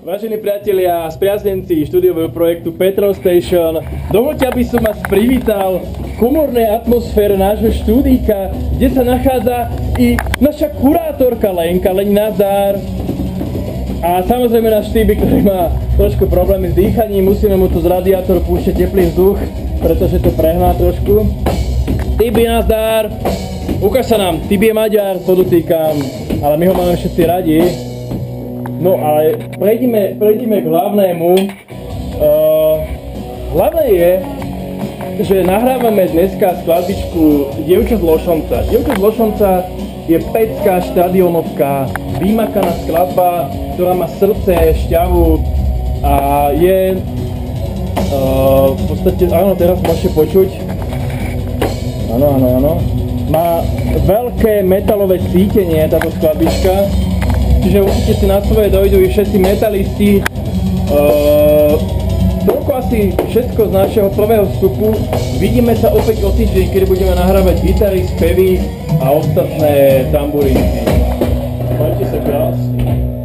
Vážení priatelia a spriazdenci štúdiového projektu Petrol Station, dovoľte, aby som vás privítal v komornej atmosfére nášho štúdíka, kde sa nachádza i naša kurátorka Lenka, Leň nazdar. A samozrejme náš Tibi, ktorý má trošku problémy s dýchaním, musíme mu tu z radiátoru púšťať teplý vzduch, pretože to prehná trošku. Tibi, nazdar! Ukáž sa nám, Tibi je Maďar, podotýkam, ale my ho máme všetci radi. No ale prejdime k hlavnému. Hlavné je, že nahrávame dneska skladbičku Dievča z Lošonca. Dievča z Lošonca je pecká štadionovka, vymakaná skladba, ktorá má srdce, šťavu a je v podstate, áno, teraz môžete počuť. Áno. Má veľké metalové cítenie táto skladbička. Čiže určite si na svoje dojdú i všetci metalisti. Toľko asi všetko z našeho prvého vstupu. Vidíme sa opäť o týždeň, kedy budeme nahrávať gitary, spevy a ostatné tamburíny. Majte sa krásne.